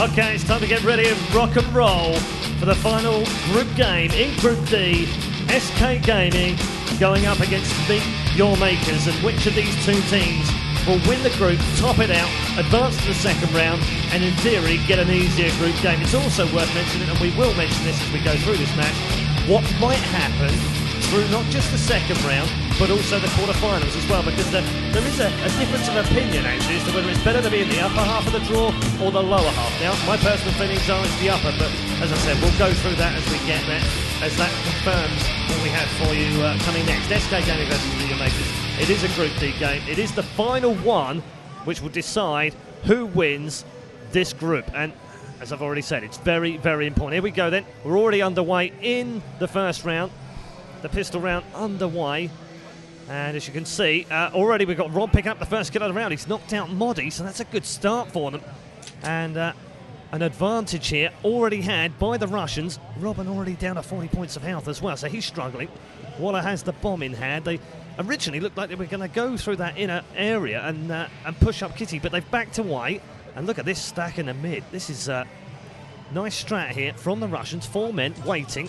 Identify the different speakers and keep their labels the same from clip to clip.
Speaker 1: Okay, it's time to get ready and rock and roll for the final group game in Group D. SK Gaming going up against MeetYourMakers, and which of these two teams will win the group, top it out, advance to the second round, and in theory get an easier group game. It's also worth mentioning, and we will mention this as we go through this match, what might happen through not just the second round, but also the quarterfinals as well, because there is a difference of opinion actually as to whether it's better to be in the upper half of the draw or the lower half. Now, my personal feelings are it's the upper, but as I said, we'll go through that as we get there, as that confirms what we have for you coming next. SK Gaming versus MeetYourMakers. It is a Group D game. It is the final one which will decide who wins this group. And as I've already said, it's very, very important. Here we go then. We're already underway in the first round. The pistol round underway. And as you can see, already we've got Rob picking up the first kill of the round. He's knocked out Moddy, so that's a good start for them. And an advantage here already had by the Russians. Robin already down to 40 points of health as well, so he's struggling. Waller has the bomb in hand. They originally looked like they were going to go through that inner area and push up Kitty, but they've backed away. And look at this stack in the mid. This is nice strat here from the Russians. 4 men waiting,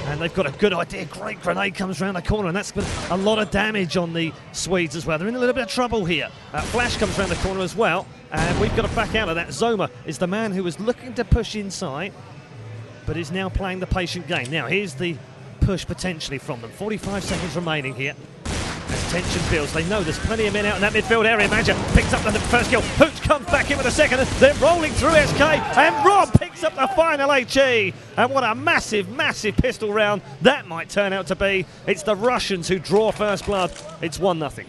Speaker 1: and they've got a good idea. Great grenade comes around the corner, and that's been a lot of damage on the Swedes as well. They're in a little bit of trouble here. Flash comes around the corner as well, and we've got to back out of that. Zoma is the man who was looking to push inside, but is now playing the patient game. Now, here's the push potentially from them. 45 seconds remaining here. As tension builds, they know there's plenty of men out in that midfield area. Manager picks up the first kill. Hooch comes back in with a second. They're rolling through SK, and Rob picks up the final HE. And what a massive, massive pistol round that might turn out to be. It's the Russians who draw first blood. It's 1-0.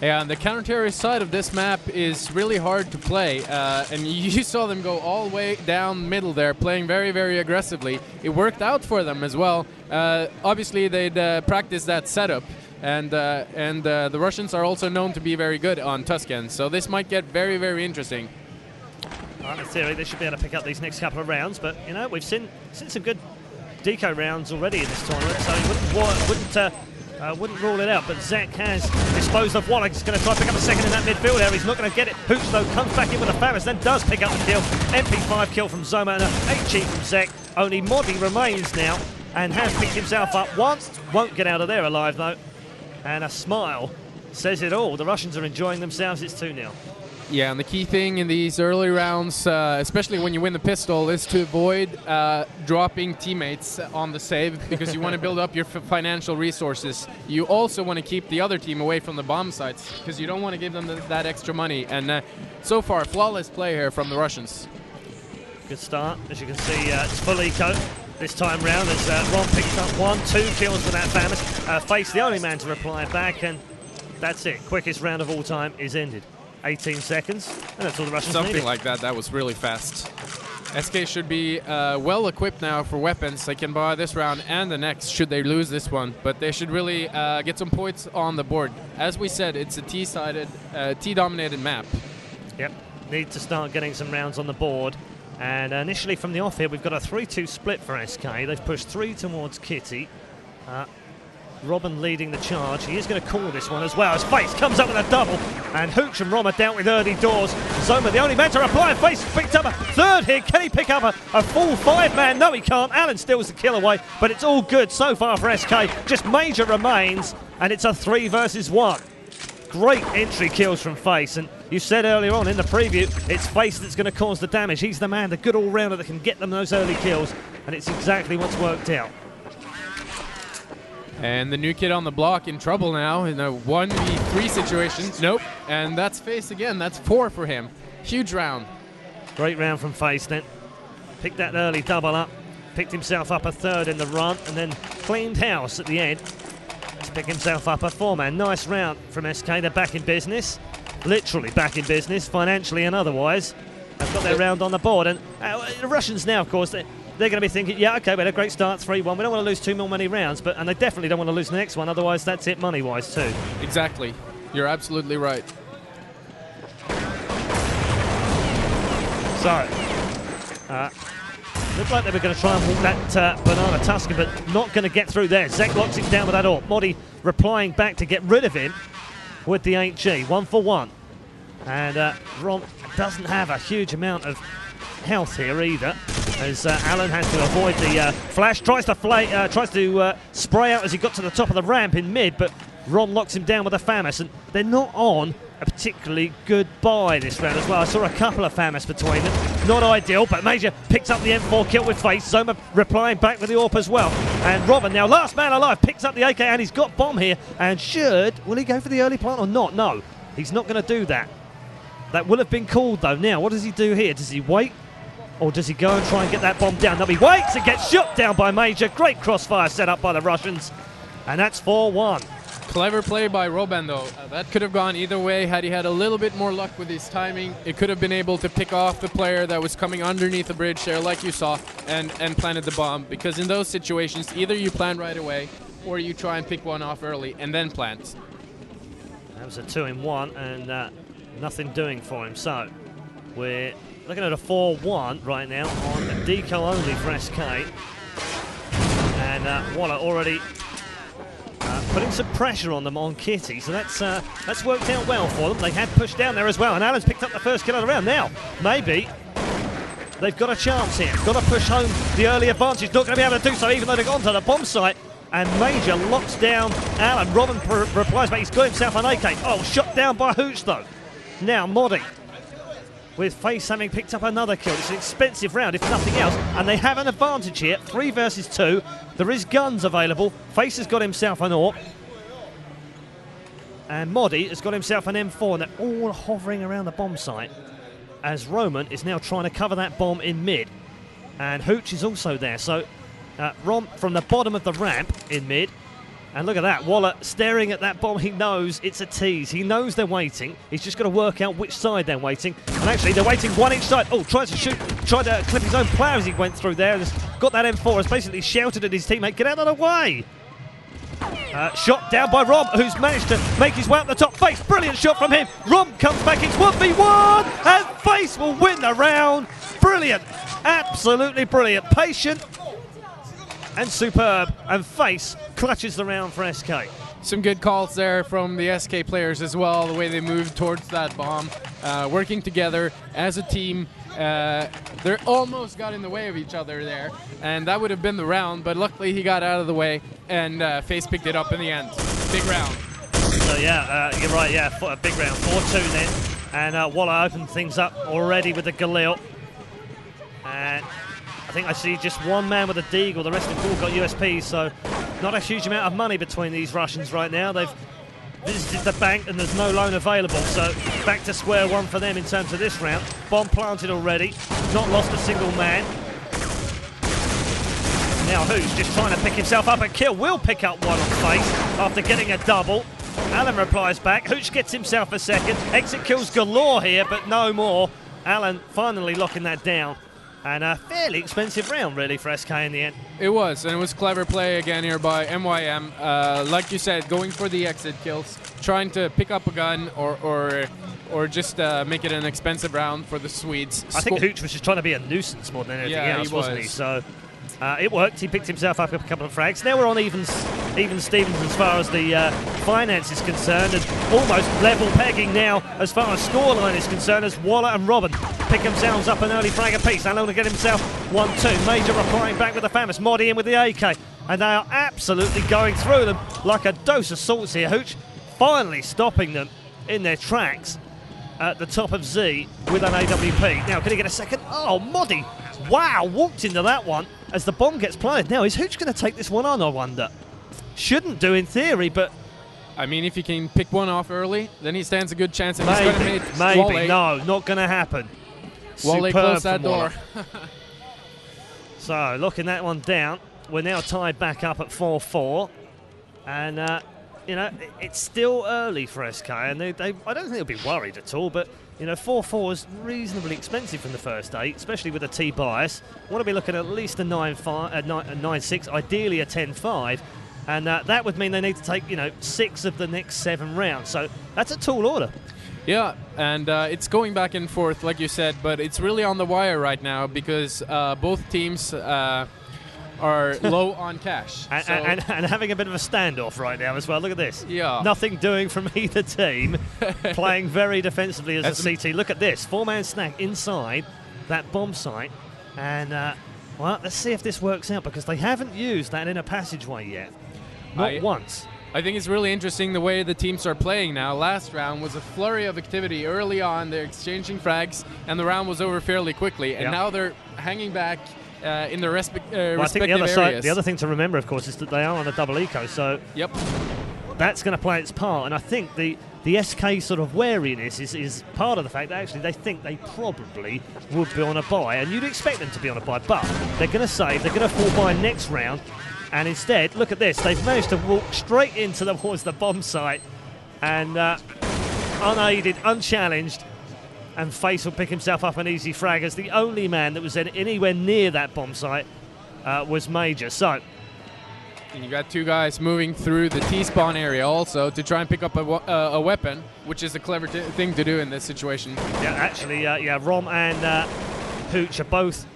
Speaker 2: Yeah, and the counter-terrorist side of this map is really hard to play, and you saw them go all the way down middle there, playing very, very aggressively. It worked out for them as well. Obviously, they'd practiced that setup, and the Russians are also known to be very good on Tuscan, so this might get very, very interesting.
Speaker 1: Well, in theory, they should be able to pick up these next couple of rounds, but, you know, we've seen some good deco rounds already in this tournament, so wouldn't rule it out, but Zek has disposed of Waller. He's going to try to pick up a second in that midfield area. He's not going to get it. Hooch, though, comes back in with a Faris, then does pick up the kill. MP5 kill from Zoma and a HE from Zek. Only Moddy remains now and has picked himself up once. Won't get out of there alive, though. And a smile says it all. The Russians are enjoying themselves. It's 2-0.
Speaker 2: Yeah, and the key thing in these early rounds, especially when you win the pistol, is to avoid dropping teammates on the save, because you want to build up your financial resources. You also want to keep the other team away from the bomb sites, because you don't want to give them that extra money. And so far, flawless play here from the Russians.
Speaker 1: Good start. As you can see, it's full eco this time round as Ron picks up 1-2 kills for that Famis. Face the only man to reply back, and that's it. Quickest round of all time is ended. 18 seconds, and that's all the Russians
Speaker 2: Something
Speaker 1: needed.
Speaker 2: like that. That was really fast. SK should be well equipped now for weapons. They can buy this round and the next should they lose this one, but they should really get some points on the board. As we said, it's a T-sided, T-dominated map. Yep,
Speaker 1: need to start getting some rounds on the board. And initially from the off here, we've got a 3-2 split for SK. They've pushed 3 towards Kitty. Robin leading the charge. He is going to call this one as well as Face comes up with a double, and Hooch and Rom are dealt with early doors. Zoma, the only man to reply. Face picked up a third here. Can he pick up a full 5-man? No, he can't. Allen steals the kill away, but it's all good so far for SK. Just Major remains, and it's a 3 versus 1. Great entry kills from Face, and you said earlier on in the preview, it's Face that's going to cause the damage. He's the man, the good all-rounder that can get them those early kills, and it's exactly what's worked out.
Speaker 2: And the new kid on the block in trouble now in a 1v3 situation. Nope. And that's Face again. That's 4 for him. Huge round.
Speaker 1: Great round from Face then. Picked that early double up. Picked himself up a third in the run and then cleaned house at the end to pick himself up a 4-man. Nice round from SK. They're back in business. Literally back in business, financially and otherwise. They've got their round on the board. And the Russians now, of course, they're going to be thinking, yeah, okay, we had a great start, 3-1. We don't want to lose 2 more many rounds, and they definitely don't want to lose the next one, otherwise that's it money-wise too.
Speaker 2: Exactly. You're absolutely right.
Speaker 1: So, looked like they were going to try and walk that Banana Tuscan, but not going to get through there. Zek locks it down with that ult. Moddy replying back to get rid of him with the HG. 1 for 1. And Rom doesn't have a huge amount of health here either, as Alan has to avoid the flash. Tries to spray out as he got to the top of the ramp in mid, but Ron locks him down with a FAMAS, and they're not on a particularly good buy this round as well. I saw a couple of FAMAS between them. Not ideal, but Major picks up the M4 kill with Face. Zoma replying back with the AWP as well. And Robin, now last man alive, picks up the AK, and he's got bomb here. And will he go for the early plant or not? No, he's not going to do that. That will have been called though. Now, what does he do here? Does he wait? Or does he go and try and get that bomb down? No, he waits and gets shot down by Major. Great crossfire set up by the Russians. And that's 4-1.
Speaker 2: Clever play by Robin, though. That could have gone either way had he had a little bit more luck with his timing. It could have been able to pick off the player that was coming underneath the bridge there, like you saw, and planted the bomb. Because in those situations, either you plant right away or you try and pick one off early and then plant.
Speaker 1: That was a 2-in-1 and nothing doing for him. So we're looking at a 4-1 right now on a deco only for SK. And Waller already putting some pressure on them on Kitty, so that's worked out well for them. They had pushed down there as well, and Alan's picked up the first kill of the round. Now, maybe they've got a chance here. Got to push home the early advantage. Not going to be able to do so, even though they've gone to the bomb site. And Major locks down Alan. Robin replies back. He's got himself an AK. Oh, shot down by Hooch, though. Now, Moddy, with Face having picked up another kill. It's an expensive round, if nothing else, and they have an advantage here. 3 versus 2. There is guns available. Face has got himself an AWP. And Moddy has got himself an M4, and they're all hovering around the bomb site as Roman is now trying to cover that bomb in mid. And Hooch is also there. So Rom from the bottom of the ramp in mid. And look at that, Waller staring at that bomb. He knows it's a tease. He knows they're waiting. He's just got to work out which side they're waiting. And actually, they're waiting one each side. Oh, tried to clip his own player as he went through there. Has got that M4, has basically shouted at his teammate, get out of the way. Shot down by Rom, who's managed to make his way up the top. Face, brilliant shot from him. Rom comes back, it's 1v1, and Face will win the round. Brilliant, absolutely brilliant. Patient and superb, and Face clutches the round for SK.
Speaker 2: Some good calls there from the SK players as well, the way they moved towards that bomb, working together as a team. They almost got in the way of each other there, and that would have been the round, but luckily he got out of the way, and Face picked it up in the end. Big round.
Speaker 1: So yeah, you're right, yeah, a big round, 4-2 then, and Waller opened things up already with the Galil. And I think I see just one man with a Deagle, the rest have all got USPs, so not a huge amount of money between these Russians right now. They've visited the bank and there's no loan available, so back to square one for them in terms of this round. Bomb planted already, not lost a single man. Now Who's just trying to pick himself up a kill, will pick up one on Face after getting a double. Alan replies back, Hooch gets himself a second. Exit kills galore here, but no more. Alan finally locking that down. And a fairly expensive round, really, for SK in the end.
Speaker 2: It was, and it was clever play again here by MYM. Like you said, going for the exit kills, trying to pick up a gun or just make it an expensive round for the Swedes.
Speaker 1: I think Hooch was just trying to be a nuisance more than anything else, wasn't he? So it worked. He picked himself up a couple of frags. Now we're on even Stevens as far as the finance is concerned, and almost level pegging now as far as scoreline is concerned, as Waller and Robin pick themselves up an early frag apiece. Alan will get himself 1-2. Major replying back with the FAMAS. Moddy in with the AK, and they are absolutely going through them like a dose of salts here. Hooch finally stopping them in their tracks at the top of Z with an AWP. Now, can he get a second? Oh, Moddy, wow, walked into that one as the bomb gets planted. Now, is Hooch going to take this one on, I wonder? Shouldn't do in theory, but
Speaker 2: I mean, if he can pick one off early, then he stands a good chance. And
Speaker 1: maybe,
Speaker 2: he's going to make
Speaker 1: no, not going to happen.
Speaker 2: Wale closed that door.
Speaker 1: So, locking that one down. We're now tied back up at 4-4. And, you know, it's still early for SK. And I don't think they'll be worried at all. But, you know, 4-4 is reasonably expensive from the first 8, especially with a T bias. Want to be looking at least a 9-6, ideally a 10-5. And that would mean they need to take, you know, 6 of the next 7 rounds. So that's a tall order.
Speaker 2: Yeah, and it's going back and forth, like you said, but it's really on the wire right now because both teams are low on cash.
Speaker 1: And having a bit of a standoff right now as well. Look at this.
Speaker 2: Yeah.
Speaker 1: Nothing doing from either team. Playing very defensively as a CT. Look at this. 4-man snack inside. that bomb site. And, well, let's see if this works out, because they haven't used that inner passageway yet. Not once.
Speaker 2: I think it's really interesting the way the teams are playing now. Last round was a flurry of activity early on. They're exchanging frags, and the round was over fairly quickly. And now they're hanging back in their respective areas.
Speaker 1: The other thing to remember, of course, is that they are on a double eco, so that's going to play its part. And I think the SK sort of wariness is part of the fact that actually they think they probably would be on a bye, and you'd expect them to be on a bye, but they're going to save, they're going to fall by next round. And instead, look at this, they've managed to walk straight into towards the bomb site, and unaided, unchallenged, and Face will pick himself up an easy frag, as the only man that was anywhere near that bomb site was Major. So,
Speaker 2: and you got two guys moving through the T-spawn area also to try and pick up a weapon, which is a clever thing to do in this situation.
Speaker 1: Yeah, actually, Rom and Hooch are both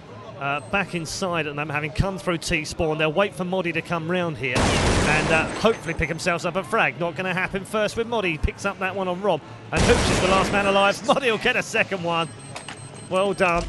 Speaker 1: back inside at them, having come through T-spawn. They'll wait for Moddy to come round here and hopefully pick themselves up a frag. Not going to happen first with Moddy. He picks up that one on Rom, and Hooch is the last man alive. Moddy will get a second one. Well done.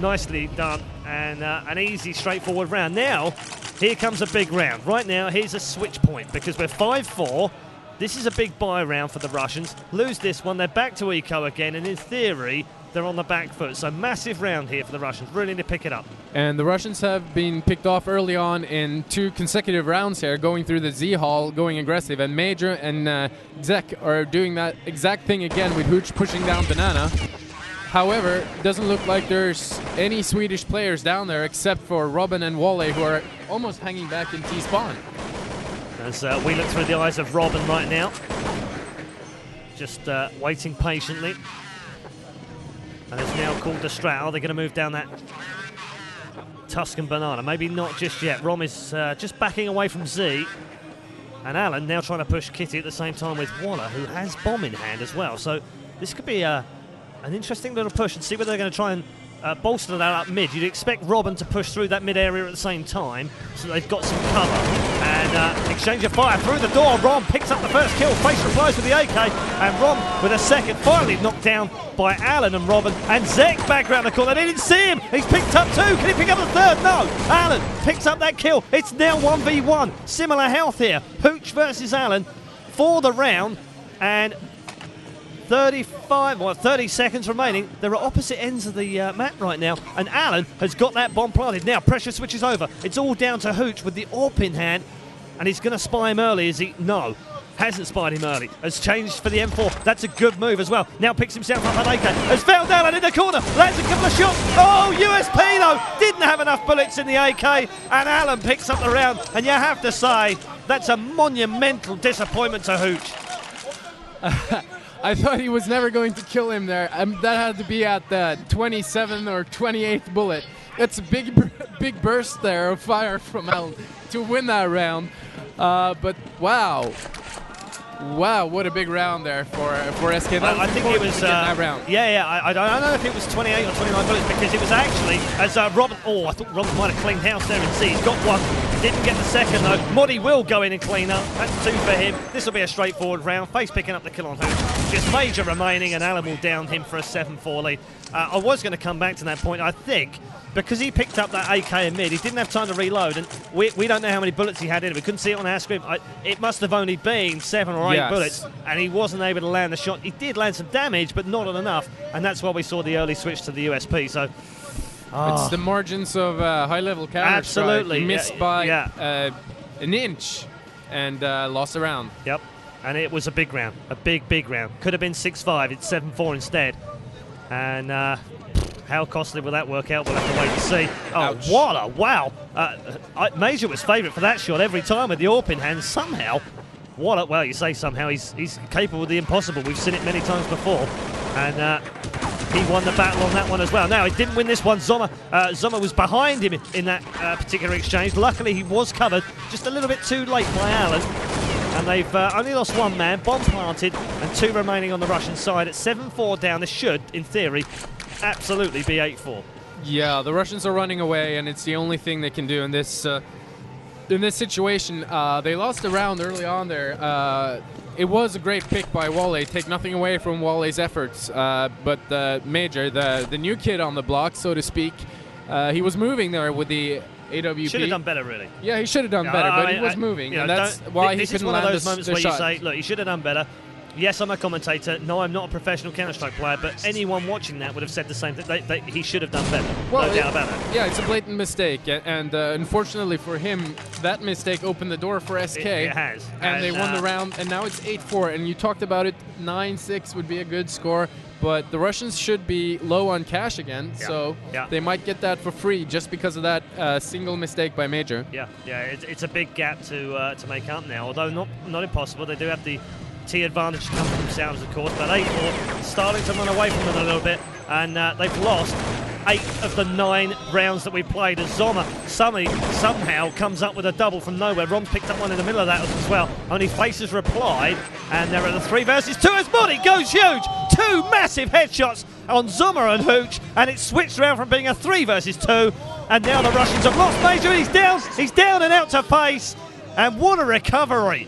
Speaker 1: Nicely done. And an easy, straightforward round. Now, here comes a big round. Right now, here's a switch point, because we're 5-4. This is a big buy round for the Russians. Lose this one, they're back to eco again, and in theory, they're on the back foot. So massive round here for the Russians, really need to pick it up.
Speaker 2: And the Russians have been picked off early on in 2 consecutive rounds here, going through the Z Hall, going aggressive. And Major and Zek are doing that exact thing again, with Hooch pushing down Banana. However, it doesn't look like there's any Swedish players down there except for Robin and Wale, who are almost hanging back in T-spawn.
Speaker 1: As we look through the eyes of Robin right now, just waiting patiently. And it's now called the strat. Are they going to move down that Tuscan Banana? Maybe not just yet. Rom is just backing away from Z. And Alan now trying to push Kitty at the same time with Waller, who has bomb in hand as well. So this could be an interesting little push, and see whether they're going to try and bolster that up mid. You'd expect Robin to push through that mid area at the same time, so they've got some cover. And exchange of fire through the door. Rom picks up the first kill. Face replies with the AK, and Rom with a second. Finally knocked down by Alan and Robin. And Zek back round the corner. They didn't see him. He's picked up 2. Can he pick up the third? No. Alan picks up that kill. It's now 1v1. Similar health here. Hooch versus Alan for the round. And 30 seconds remaining. They're at opposite ends of the map right now, and Alan has got that bomb planted. Now pressure switches over. It's all down to Hooch with the AWP in hand, and he's going to spy him early. Is he? No. Hasn't spied him early. Has changed for the M4. That's a good move as well. Now picks himself up an AK. Has found Alan in the corner. Lands a couple of shots. Oh, USP though. Didn't have enough bullets in the AK. And Alan picks up the round. And you have to say, that's a monumental disappointment to Hooch.
Speaker 2: I thought he was never going to kill him there. That had to be at the 27th or 28th bullet. It's a big burst there of fire from Alan to win that round. But wow. Wow, what a big round there for SK.
Speaker 1: I think it was
Speaker 2: that round.
Speaker 1: I don't know if it was 28 or 29 bullets, because it was actually as Robin. Oh, I thought Robin might have cleaned house there and see. He's got one. Didn't get the second though. Moddy will go in and clean up. That's 2 for him. This will be a straightforward round. Face picking up the kill on Hooch. Just Major remaining, and Alan will down him for a 7-4 lead. I was going to come back to that point. I think because he picked up that AK in mid, he didn't have time to reload, and we don't know how many bullets he had in it. We couldn't see it on our screen. It must have only been 7 or 8 bullets, and he wasn't able to land the shot. He did land some damage, but not enough, and that's why we saw the early switch to the USP. So
Speaker 2: it's the margins of high-level counter.
Speaker 1: Absolutely.
Speaker 2: He missed by an inch and lost a round.
Speaker 1: Yep, and it was a big round, a big round. Could have been 6-5. It's 7-4 instead, and how costly will that work out? We'll have to wait and see. Oh,
Speaker 2: ouch.
Speaker 1: Waller, wow. Major was favourite for that shot every time with the AWP in hand. Somehow, Waller, well, you say somehow, he's capable of the impossible. We've seen it many times before. And he won the battle on that one as well. Now, he didn't win this one. Zoma was behind him in that particular exchange. Luckily, he was covered just a little bit too late by Alan. And they've only lost 1 man, bomb planted, and 2 remaining on the Russian side. At 7-4 down, this should, in theory, absolutely be 8-4.
Speaker 2: Yeah, the Russians are running away, and it's the only thing they can do in this situation. They lost a round early on there. it was a great pick by Wale. Take nothing away from Wale's efforts, but Major, the new kid on the block, so to speak, he was moving there with the AWP.
Speaker 1: Should have done better, really.
Speaker 2: Yeah, he should have done better, but he was moving, and that's why he couldn't land the shot. This is one of those moments where you say, look, he should have done better. Yes, I'm a commentator. No, I'm not a professional Counter-Strike player, but anyone watching that would have said the same thing. He should have done better. Well,
Speaker 1: no doubt about it.
Speaker 2: Yeah, it's a blatant mistake, and unfortunately for him, that mistake opened the door for SK.
Speaker 1: It has.
Speaker 2: And they won the round, and now it's 8-4. And you talked about it, 9-6 would be a good score, but the Russians should be low on cash again, so they might get that for free just because of that single mistake by Major.
Speaker 1: Yeah, it's a big gap to make up now, although not impossible. They do have the T advantage to come from themselves, of course, but 8-4 starting to run away from them a little bit, and they've lost 8 of the 9 rounds that we played as Zoma somehow comes up with a double from nowhere. Rom picked up one in the middle of that as well. Only Faces replied, and they're at the 3 versus 2 as Money goes huge. 2 massive headshots on Zoma and Hooch, and it's switched around from being a 3 versus 2, and now the Russians have lost Major. He's down and out to Face, and what a recovery.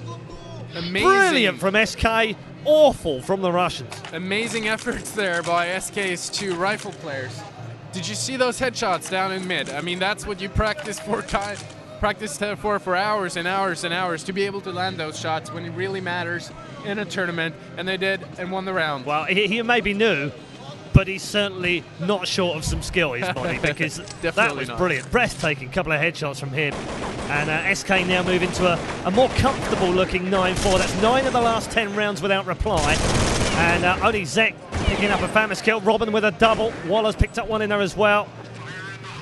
Speaker 2: Amazing.
Speaker 1: Brilliant from SK, awful from the Russians.
Speaker 2: Amazing efforts there by SK's 2 rifle players. Did you see those headshots down in mid? I mean, that's what you practice for hours and hours and hours, to be able to land those shots when it really matters in a tournament, and they did and won the round.
Speaker 1: Well, he may be new, but he's certainly not short of some skill, his body, because that was brilliant. Breathtaking couple of headshots from him. And SK now move into a more comfortable looking 9-4. That's 9 of the last 10 rounds without reply. And only Zek picking up a famous kill. Robin with a double. Waller's picked up one in there as well.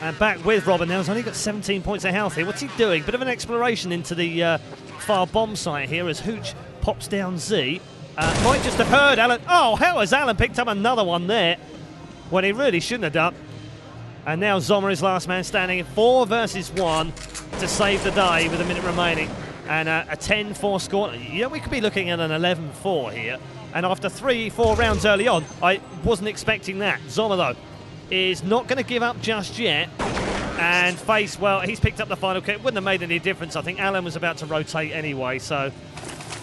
Speaker 1: And back with Robin now. He's only got 17 points of health here. What's he doing? Bit of an exploration into the far bomb site here as Hooch pops down Z. Might just have heard Alan. Oh, how has Alan picked up another one there when he really shouldn't have done? And now Zoma is last man standing. 4 versus 1 to save the day with a minute remaining. And a 10-4 score. Yeah, we could be looking at an 11-4 here. And after 3-4 rounds early on, I wasn't expecting that. Zoma, though, is not going to give up just yet. And Face, well, he's picked up the final kill. It wouldn't have made any difference. I think Alan was about to rotate anyway, so...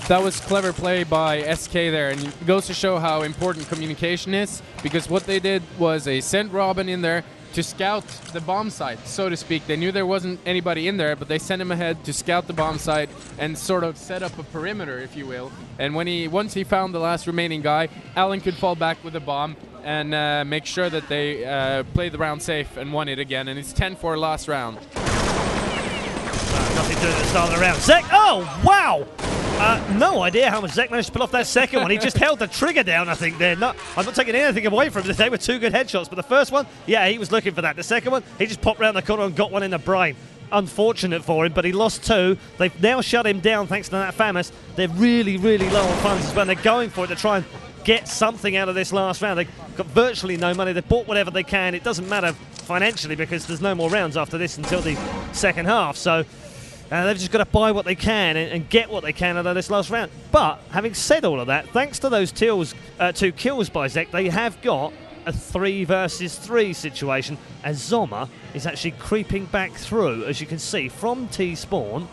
Speaker 2: That was clever play by SK there, and it goes to show how important communication is, because what they did was they sent Robin in there to scout the bomb site, so to speak. They knew there wasn't anybody in there, but they sent him ahead to scout the bomb site and sort of set up a perimeter, if you will. And once he found the last remaining guy, Alan could fall back with a bomb and make sure that they played the round safe and won it again. And it's 10-4 last round.
Speaker 1: Nothing doing at the start of the round. Zek, oh, wow! No idea how much Zek managed to pull off that second one. He just held the trigger down, I think, there. I'm not taking anything away from him. They were 2 good headshots, but the first one, yeah, he was looking for that. The second one, he just popped round the corner and got one in the brain. Unfortunate for him, but he lost 2. They've now shut him down thanks to that Famus. They're really, really low on funds as well. They're going for it to try and get something out of this last round. They've got virtually no money. They've bought whatever they can. It doesn't matter financially because there's no more rounds after this until the second half. So they've just got to buy what they can and get what they can out of this last round. But having said all of that, thanks to those 2 kills by Zek, they have got a 3 versus 3 situation as Zoma is actually creeping back through, as you can see, from T-spawn.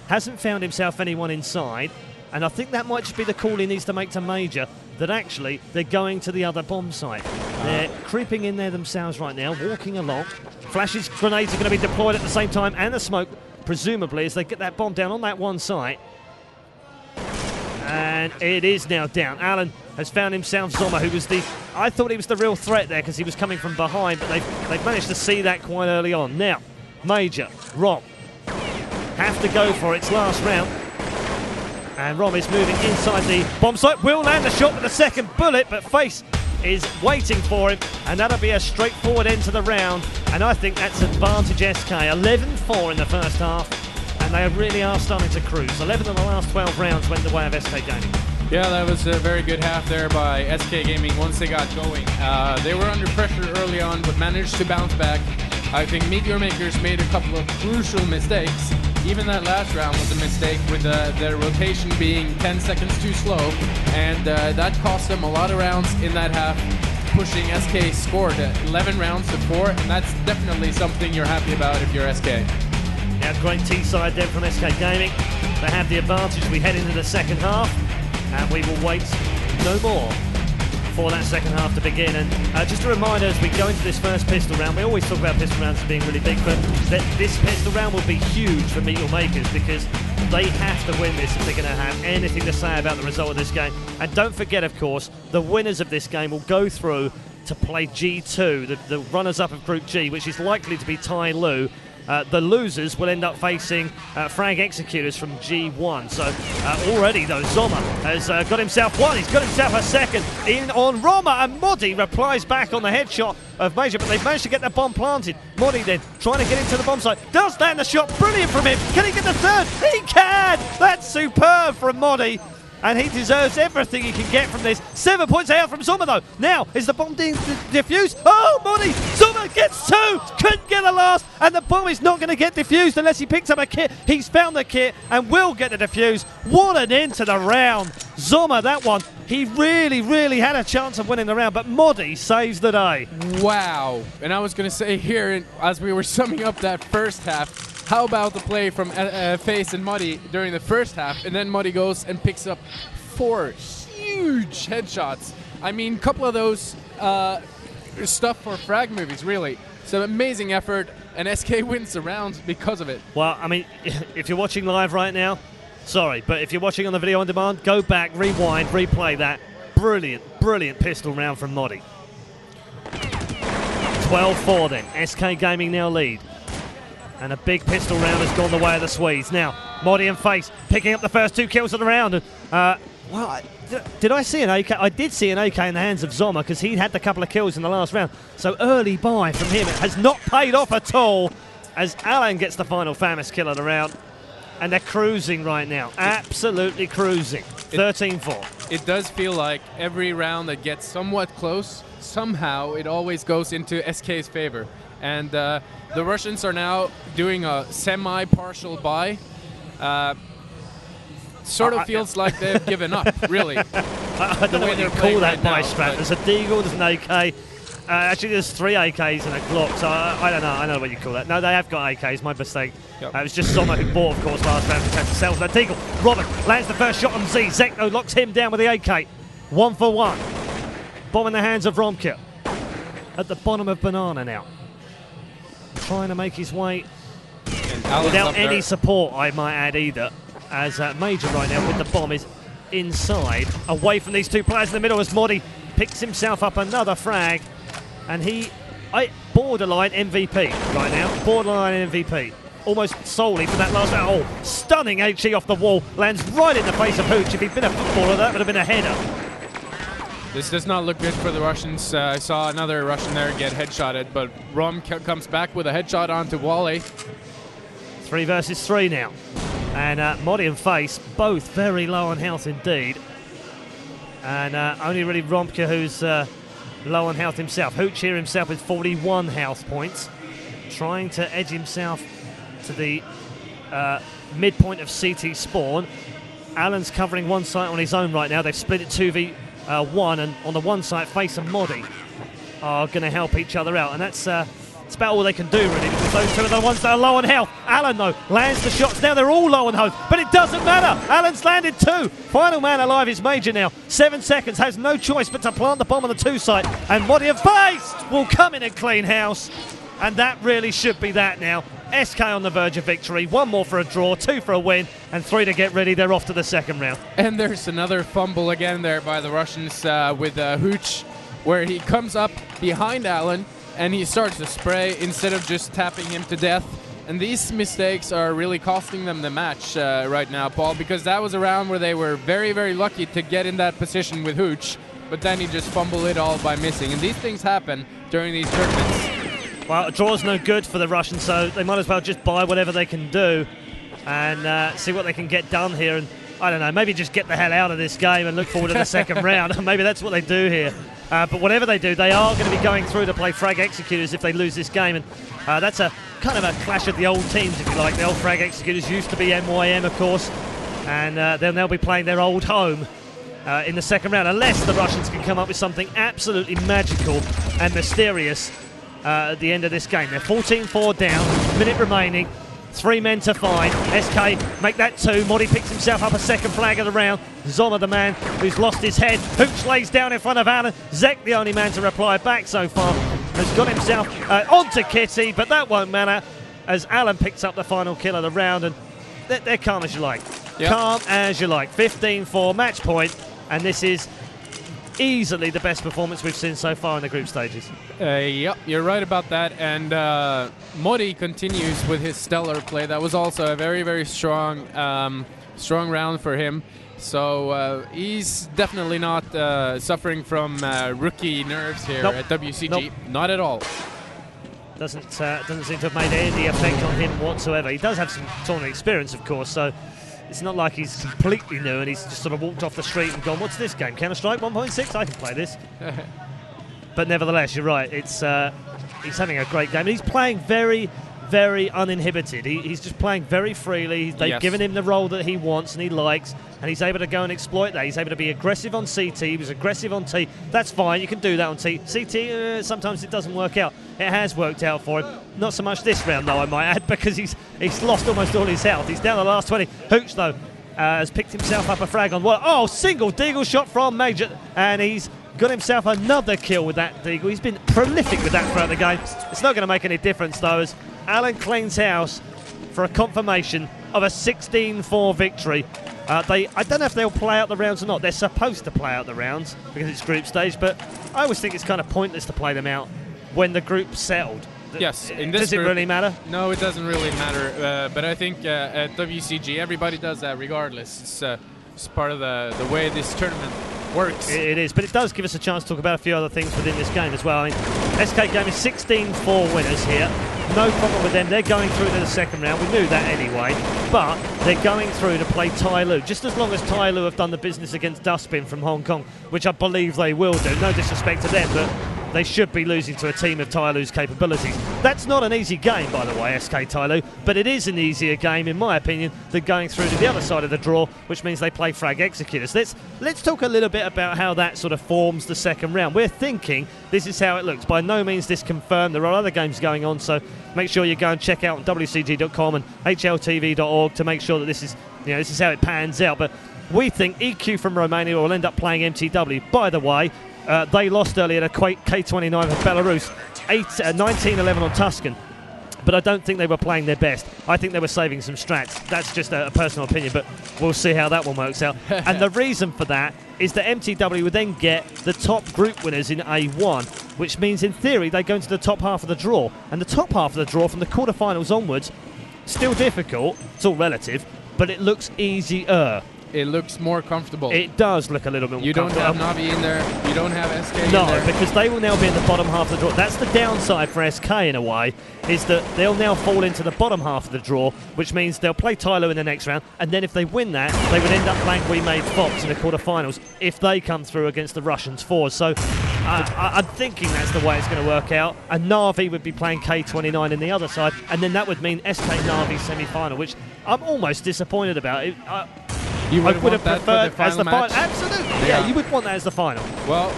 Speaker 1: Hasn't found himself anyone inside. And I think that might just be the call he needs to make to Major, that actually they're going to the other bomb site. They're creeping in there themselves right now, walking along. Flashes, grenades are going to be deployed at the same time, and the smoke, presumably, as they get that bomb down on that one site. And it is now down. Alan has found himself Zoma, who was I thought he was the real threat there because he was coming from behind, but they've managed to see that quite early on. Now, Major, Rom, have to go for its last round. And Rom is moving inside the bomb site. Will land the shot with the second bullet, but Face is waiting for him, and that'll be a straightforward end to the round. And I think that's advantage SK. 11-4 in the first half, and they really are starting to cruise. 11 of the last 12 rounds went the way of SK Gaming.
Speaker 2: Yeah, that was a very good half there by SK Gaming once they got going. They were under pressure early on, but managed to bounce back. I think MeetYourMakers made a couple of crucial mistakes. Even that last round was a mistake with the rotation being 10 seconds too slow, and that cost them a lot of rounds in that half, pushing SK's score to 11 rounds to 4, and that's definitely something you're happy about if you're SK.
Speaker 1: Now, great T-side then from SK Gaming. They have the advantage. We head into the second half. and we will wait no more for that second half to begin. And just a reminder, as we go into this first pistol round, we always talk about pistol rounds as being really big, but this pistol round will be huge for MeetYourMakers because they have to win this if they're going to have anything to say about the result of this game. And don't forget, of course, the winners of this game will go through to play G2, the runners-up of Group G, which is likely to be Tai Lu. The losers will end up facing Frag Executors from G1. So already, though, Zoma has got himself one. He's got himself a second in on Roma, and Modi replies back on the headshot of Major, but they've managed to get the bomb planted. Modi then trying to get into the bomb site. Does land the shot. Brilliant from him. Can he get the third? He can! That's superb from Modi. And he deserves everything he can get from this. 7 points out from Zoma, though. Now, is the bomb being diffused? Oh, Modi! Zoma gets 2! Couldn't get the last, and the bomb is not going to get diffused unless he picks up a kit. He's found the kit and will get the defuse. What an end to the round. Zoma, that one, he really, really had a chance of winning the round, but Modi saves the day.
Speaker 2: Wow. And I was going to say here, as we were summing up that first half, how about the play from Face and Muddy during the first half, and then Muddy goes and picks up 4 huge headshots. I mean, a couple of those stuff for frag movies, really. Some amazing effort, and SK wins the round because of it.
Speaker 1: Well, I mean, if you're watching live right now, sorry, but if you're watching on the video on demand, go back, rewind, replay that. Brilliant, brilliant pistol round from Muddy. 12-4 then. SK Gaming now lead. And a big pistol round has gone the way of the Swedes. Now, Modi and Face picking up the first 2 kills of the round. Well, did I see an AK? I did see an AK in the hands of Zoma because he had the couple of kills in the last round. So early buy from him. It has not paid off at all as Alan gets the final famous kill of the round. And they're cruising right now. Absolutely cruising. 13-4.
Speaker 2: It does feel like every round that gets somewhat close, somehow it always goes into SK's favor. And the Russians are now doing a semi-partial buy. Sort of feels like they've given up, really.
Speaker 1: I don't know what you call that buy strat. There's a Deagle, there's an AK. Actually, there's 3 AKs and a Glock, so I don't know. I don't know what you call that. No, they have got AKs, my mistake.
Speaker 2: Yep.
Speaker 1: It was just Zoma who bought, of course, last round to test himself. That Deagle, Robin lands the first shot on Z. Zekno locks him down with the AK. 1 for 1. Bomb in the hands of Romka. At the bottom of Banana now. Trying to make his way without any support, I might add, either, as Major right now with the bomb is inside, away from these 2 players in the middle as Modi picks himself up another frag, and borderline MVP right now, borderline MVP, almost solely for that last round. Oh, stunning HE off the wall, lands right in the face of Hooch. If he'd been a footballer, that would have been a header.
Speaker 2: This does not look good for the Russians. I saw another Russian there get headshotted, but Rom comes back with a headshot onto Wally.
Speaker 1: 3 versus 3 now. And Modi and Face, both very low on health indeed. And only really Romka who's low on health himself. Hooch here himself with 41 health points. Trying to edge himself to the midpoint of CT spawn. Alan's covering one site on his own right now. They've split it 2v1, and on the one side, Face and Modi are going to help each other out, and that's about all they can do, really, because those 2 are the ones that are low on health. Alan, though, lands the shots. Now they're all low on health, but it doesn't matter. Alan's landed 2. Final man alive is Major now. 7 seconds, has no choice but to plant the bomb on the 2 site, and Modi and Face will come in and clean house, and that really should be that now. SK on the verge of victory. 1 more for a draw, 2 for a win, and 3 to get ready. They're off to the second round.
Speaker 2: And there's another fumble again there by the Russians with Hooch, where he comes up behind Alan and he starts to spray instead of just tapping him to death. And these mistakes are really costing them the match right now, Paul, because that was a round where they were very, very lucky to get in that position with Hooch, but then he just fumbled it all by missing. And these things happen during these tournaments.
Speaker 1: Well, a draw's no good for the Russians, so they might as well just buy whatever they can do and see what they can get done here. And I don't know, maybe just get the hell out of this game and look forward to the second round. Maybe that's what they do here. But whatever they do, they are going to be going through to play Frag Executors if they lose this game. And that's a kind of a clash of the old teams, if you like. The old Frag Executors used to be MYM, of course, and then they'll be playing their old home in the second round, unless the Russians can come up with something absolutely magical and mysterious at the end of this game. They're 14-4 down, minute remaining. 3 men to find. SK make that 2. Modi picks himself up a second flag of the round. Zoma, the man who's lost his head. Hooch lays down in front of Alan. Zek, the only man to reply back so far, has got himself onto Kitty, but that won't matter as Alan picks up the final kill of the round, and they're calm as you like.
Speaker 2: Yep.
Speaker 1: Calm as you like. 15-4 match point, and this is easily the best performance we've seen so far in the group stages.
Speaker 2: Yep, you're right about that. And Modi continues with his stellar play. That was also a very, very strong round for him. So he's definitely not suffering from rookie nerves here at WCG.
Speaker 1: Nope.
Speaker 2: Not at all.
Speaker 1: Doesn't seem to have made any effect on him whatsoever. He does have some tournament experience, of course, so it's not like he's completely new and he's just sort of walked off the street and gone, what's this game? Counter-Strike 1.6? I can play this. But nevertheless, you're right. It's he's having a great game. He's playing very, very uninhibited. He's just playing very freely. They've given him the role that he wants and he likes, and he's able to go and exploit that. He's able to be aggressive on CT. He was aggressive on T. That's fine. You can do that on T. CT, sometimes it doesn't work out. It has worked out for him. Not so much this round, though, I might add, because he's lost almost all his health. He's down the last 20. Hooch, though, has picked himself up a frag on one. Oh, single deagle shot from Major, and he's got himself another kill with that deagle. He's been prolific with that throughout the game. It's not going to make any difference, though, as Alan cleans house for a confirmation of a 16-4 victory. I don't know if they'll play out the rounds or not. They're supposed to play out the rounds because it's group stage, but I always think it's kind of pointless to play them out when the group's settled.
Speaker 2: Yes, in this
Speaker 1: does it really matter?
Speaker 2: No, it doesn't really matter. But I think at WCG, everybody does that regardless. It's part of the way this tournament works.
Speaker 1: It is, but it does give us a chance to talk about a few other things within this game as well. I mean, SK Game is 16-4 winners here. No problem with them. They're going through to the second round. We knew that anyway. But they're going through to play Tai Lu. Just as long as Tai Lu have done the business against Dustbin from Hong Kong, which I believe they will do. No disrespect to them, but they should be losing to a team of Tai Lu's capabilities. That's not an easy game, by the way, SK Tai Lu, but it is an easier game, in my opinion, than going through to the other side of the draw, which means they play Frag Executors. Let's talk a little bit about how that sort of forms the second round. We're thinking this is how it looks. By no means this confirmed. There are other games going on, so make sure you go and check out on WCG.com and HLTV.org to make sure that this is how it pans out. But we think EQ from Romania will end up playing MTW. By the way, they lost earlier to K29 of Belarus, 19-11 on Tuscan. But I don't think they were playing their best. I think they were saving some strats. That's just a personal opinion, but we'll see how that one works out. And the reason for that is that MTW would then get the top group winners in A1, which means in theory they go into the top half of the draw. And the top half of the draw from the quarterfinals onwards, still difficult, it's all relative, but it looks easier.
Speaker 2: It looks more comfortable.
Speaker 1: It does look a little bit more comfortable.
Speaker 2: You don't have Navi in there. You don't have SK in there.
Speaker 1: No, because they will now be in the bottom half of the draw. That's the downside for SK in a way, is that they'll now fall into the bottom half of the draw, which means they'll play Tylo in the next round, and then if they win that, they would end up playing We Made Fox in the quarterfinals if they come through against the Russians fours. So I'm thinking that's the way it's going to work out. And Navi would be playing K29 in the other side, and then that would mean SK Navi semi-final, which I'm almost disappointed about.
Speaker 2: You
Speaker 1: I would have
Speaker 2: that
Speaker 1: preferred
Speaker 2: for the
Speaker 1: as the
Speaker 2: final
Speaker 1: final.
Speaker 2: match?
Speaker 1: Absolutely, yeah. You would want that as the final.
Speaker 2: Well,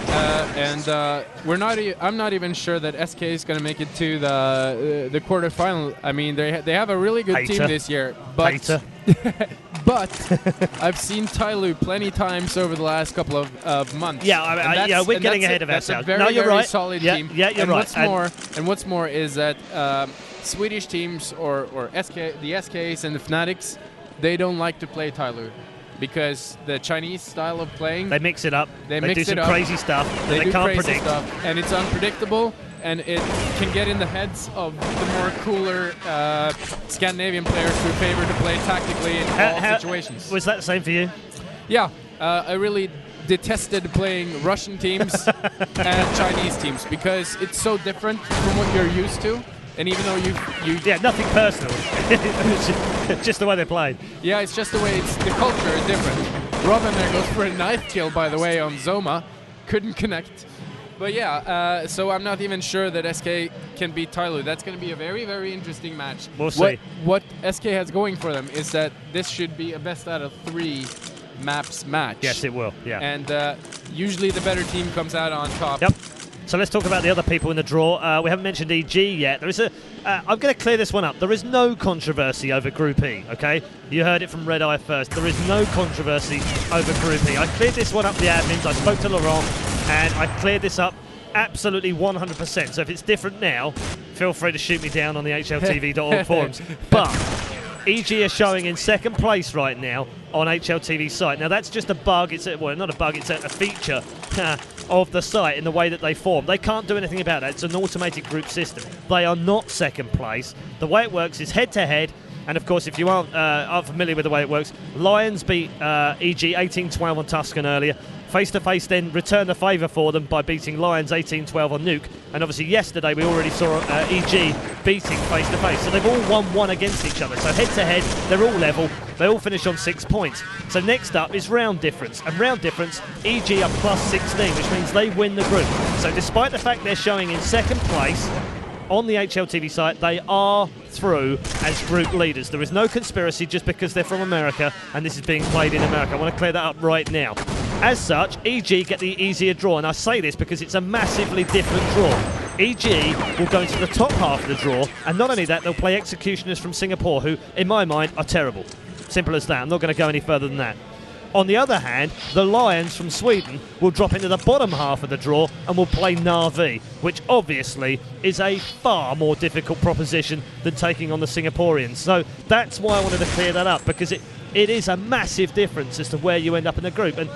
Speaker 2: we're not. I'm not even sure that SK is going to make it to the quarterfinal. I mean, they have a really good team this year, but but I've seen Tyloo plenty times over the last couple of months.
Speaker 1: Yeah, we're getting ahead of
Speaker 2: That's
Speaker 1: ourselves.
Speaker 2: a very,
Speaker 1: you're
Speaker 2: very
Speaker 1: right.
Speaker 2: solid
Speaker 1: Yeah,
Speaker 2: team.
Speaker 1: yeah, you're right.
Speaker 2: What's more is that Swedish teams or SK, the SKs and the Fnatics, they don't like to play Tyloo. Because the Chinese style of playing,
Speaker 1: they mix it up. They do some crazy stuff that
Speaker 2: they
Speaker 1: can't predict.
Speaker 2: And it's unpredictable, and it can get in the heads of the more cooler Scandinavian players who favor to play tactically in all situations.
Speaker 1: Was that the same for you?
Speaker 2: Yeah, I really detested playing Russian teams and Chinese teams because it's so different from what you're used to. And even though you
Speaker 1: yeah, nothing personal, just the way they played.
Speaker 2: Yeah, it's just the way the culture is different. Robin there goes for a knife kill, by the way, on Zoma, couldn't connect. But yeah, so I'm not even sure that SK can beat Tyloo. That's going to be a very, very interesting match.
Speaker 1: We'll see.
Speaker 2: What SK has going for them is that this should be a best out of 3 maps match.
Speaker 1: Yes, it will. Yeah.
Speaker 2: And usually the better team comes out on top.
Speaker 1: Yep. So let's talk about the other people in the draw. We haven't mentioned EG yet. There is I'm going to clear this one up. There is no controversy over Group E, okay? You heard it from Red Eye first. There is no controversy over Group E. I cleared this one up the admins. I spoke to Laurent, and I cleared this up absolutely 100%. So if it's different now, feel free to shoot me down on the hltv.org forums. But EG are showing in second place right now on HLTV's site. Now that's just a bug. Well, not a bug. It's a feature of the site in the way that they form. They can't do anything about that. It's an automated group system. They are not second place. The way it works is head-to-head. And of course, if you aren't familiar with the way it works, Lions beat EG 18-12 on Tuscan earlier. Face-to-face then returned the favour for them by beating Lions 18-12 on Nuke. And obviously yesterday we already saw EG beating face-to-face. So they've all won against each other. So head-to-head, they're all level. They all finish on 6 points. So next up is round difference. And round difference, EG are plus 16, which means they win the group. So despite the fact they're showing in second place on the HLTV site, they are through as group leaders. There is no conspiracy just because they're from America and this is being played in America. I want to clear that up right now. As such, EG get the easier draw, and I say this because it's a massively different draw. EG will go into the top half of the draw, and not only that, they'll play Executioners from Singapore, who, in my mind, are terrible. Simple as that. I'm not going to go any further than that. On the other hand, the Lions from Sweden will drop into the bottom half of the draw and will play Na'Vi, which obviously is a far more difficult proposition than taking on the Singaporeans. So that's why I wanted to clear that up, because it is a massive difference as to where you end up in the group. And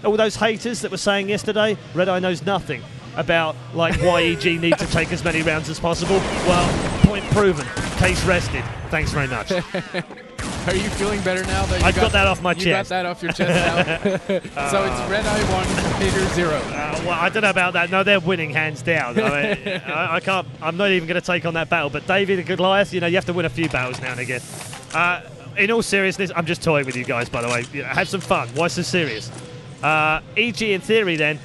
Speaker 1: all those haters that were saying yesterday, Red Eye knows nothing about why EG need to take as many rounds as possible. Well, point proven, case rested. Thanks very much.
Speaker 2: Are you feeling better now? That
Speaker 1: I've got that off my
Speaker 2: chest.
Speaker 1: You
Speaker 2: got that off your chest now. So it's Red Eye 1, Peter 0.
Speaker 1: Well, I don't know about that. No, they're winning hands down. I mean, I can't. I'm not even going to take on that battle. But David, the Goliath, you have to win a few battles now and again. In all seriousness, I'm just toying with you guys, by the way. Have some fun. Why so serious? EG, in theory, then,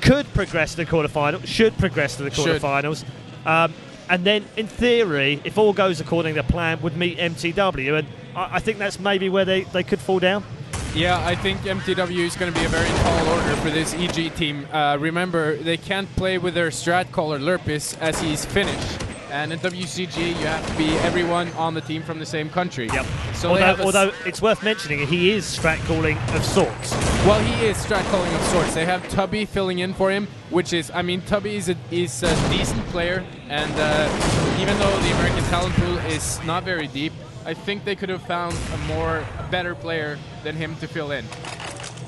Speaker 1: could progress to the quarterfinals. Should progress to the quarterfinals. And then, in theory, if all goes according to plan, would meet MTW. And I think that's maybe where they could fall down.
Speaker 2: Yeah, I think MTW is going to be a very tall order for this EG team. Remember, they can't play with their strat caller Lurpis as he's Finnish. And in WCG, you have to be everyone on the team from the same country.
Speaker 1: Yep.
Speaker 2: So
Speaker 1: although it's worth mentioning, he is strat calling of sorts.
Speaker 2: Well, he is strat calling of sorts. They have Tubby filling in for him, which is, I mean, Tubby is a decent player, and even though the American talent pool is not very deep, I think they could have found a better player than him to fill in.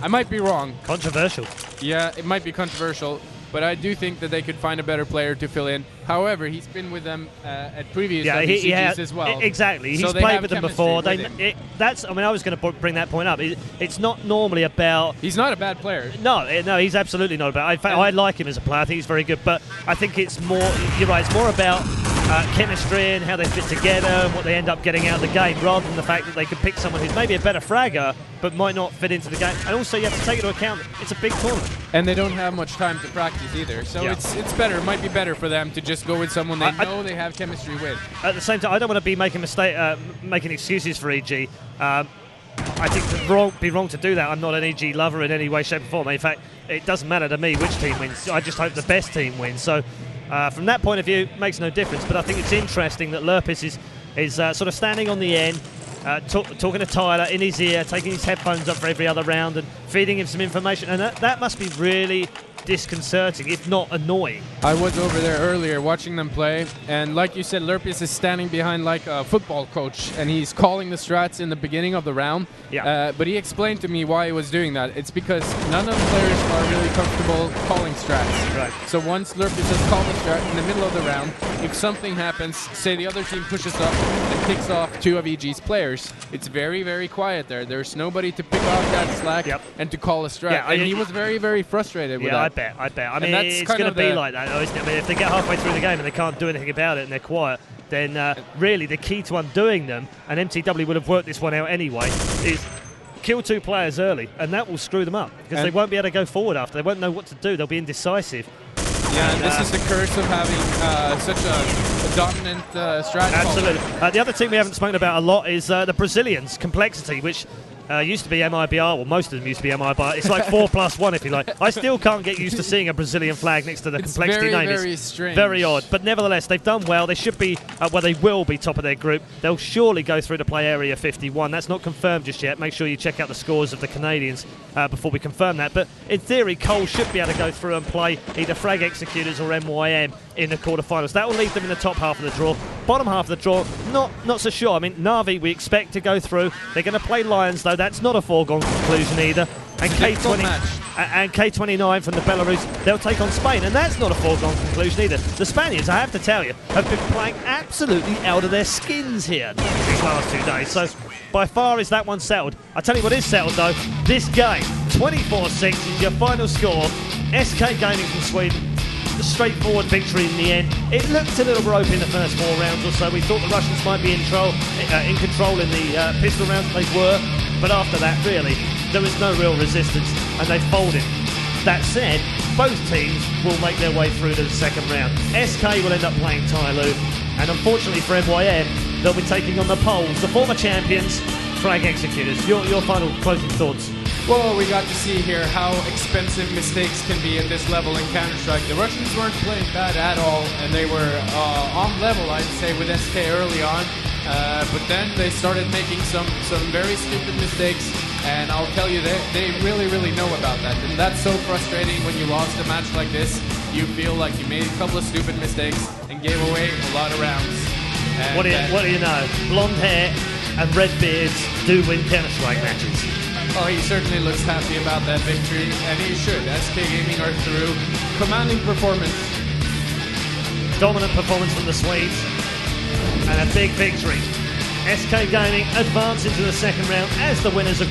Speaker 2: I might be wrong.
Speaker 1: Controversial.
Speaker 2: Yeah, it might be controversial, but I do think that they could find a better player to fill in. However, he's been with them at previous WCGs as well.
Speaker 1: Exactly. He's played with them before. I was going to bring that point up. It's not normally about...
Speaker 2: He's not a bad player.
Speaker 1: No, he's absolutely not about... In fact, I like him as a player. I think he's very good. But I think it's more... You're right. It's more about chemistry and how they fit together and what they end up getting out of the game, rather than the fact that they could pick someone who's maybe a better fragger but might not fit into the game. And also, you have to take into account it's a big tournament.
Speaker 2: And they don't have much time to practice either. So it's better. It might be better for them to just go with someone they know they have chemistry with.
Speaker 1: At the same time, I don't want to be making excuses for EG. I think it would be wrong to do that. I'm not an EG lover in any way, shape, or form. In fact, it doesn't matter to me which team wins. I just hope the best team wins. So from that point of view, it makes no difference. But I think it's interesting that Lurpis is sort of standing on the end, talking to Tyler in his ear, taking his headphones up for every other round and feeding him some information. And that must be really disconcerting, if not annoying.
Speaker 2: I was over there earlier watching them play, and like you said, Lurpis is standing behind like a football coach, and he's calling the strats in the beginning of the round.
Speaker 1: Yeah.
Speaker 2: But he explained to me why he was doing that. It's because none of the players are really comfortable calling strats.
Speaker 1: Right.
Speaker 2: So once Lurpis has called the strat in the middle of the round, if something happens, say the other team pushes up and kicks off two of EG's players, it's very, very quiet there. There's nobody to pick off that slack and to call a strat. And he was very, very frustrated with that.
Speaker 1: I bet. I mean, it's going to be like that, though, isn't it? I mean, if they get halfway through the game and they can't do anything about it and they're quiet, then really the key to undoing them, and MTW would have worked this one out anyway, is kill two players early, and that will screw them up because they won't be able to go forward after. They won't know what to do. They'll be indecisive.
Speaker 2: Yeah, and this is the curse of having such a dominant strat.
Speaker 1: Absolutely. The other team we haven't spoken about a lot is the Brazilians, Complexity, which Used to be MIBR, well, most of them used to be MIBR. It's like 4+1, if you like. I still can't get used to seeing a Brazilian flag next to the complexity name.
Speaker 2: Very
Speaker 1: it's
Speaker 2: strange.
Speaker 1: Very odd. But nevertheless, they've done well. They should be, they will be top of their group. They'll surely go through to play Area 51. That's not confirmed just yet. Make sure you check out the scores of the Canadians before we confirm that. But in theory, Cole should be able to go through and play either Frag Executors or MYM in the quarterfinals. That will leave them in the top half of the draw. Bottom half of the draw, not so sure. I mean, Navi, we expect to go through. They're going to play Lions, though. That's not a foregone conclusion either. And K29 from the Belarus, they'll take on Spain, and that's not a foregone conclusion either. The Spaniards, I have to tell you, have been playing absolutely out of their skins here these last 2 days. So by far is that one settled. I tell you what is settled though, this game, 24-6 is your final score. SK Gaming from Sweden, a straightforward victory in the end. It looked a little ropey in the first 4 rounds or so. We thought the Russians might be in control in the pistol rounds. They were, but after that, really, there was no real resistance, and they folded. That said, both teams will make their way through to the second round. SK will end up playing Tyloo, and unfortunately for MYM, they'll be taking on the Poles, the former champions, Frag Executors. Your final closing thoughts?
Speaker 2: Well, we got to see here how expensive mistakes can be at this level in Counter-Strike. The Russians weren't playing bad at all, and they were on level, I'd say, with SK early on. But then they started making some very stupid mistakes, and I'll tell you, they really, really know about that. And that's so frustrating when you lost a match like this. You feel like you made a couple of stupid mistakes and gave away a lot of rounds. And
Speaker 1: what do you know? Blonde hair and red beards do win Counter-Strike matches.
Speaker 2: Oh, he certainly looks happy about that victory, and he should. SK Gaming are through. Commanding performance.
Speaker 1: Dominant performance from the Swedes, and a big victory. SK Gaming advance into the second round as the winners of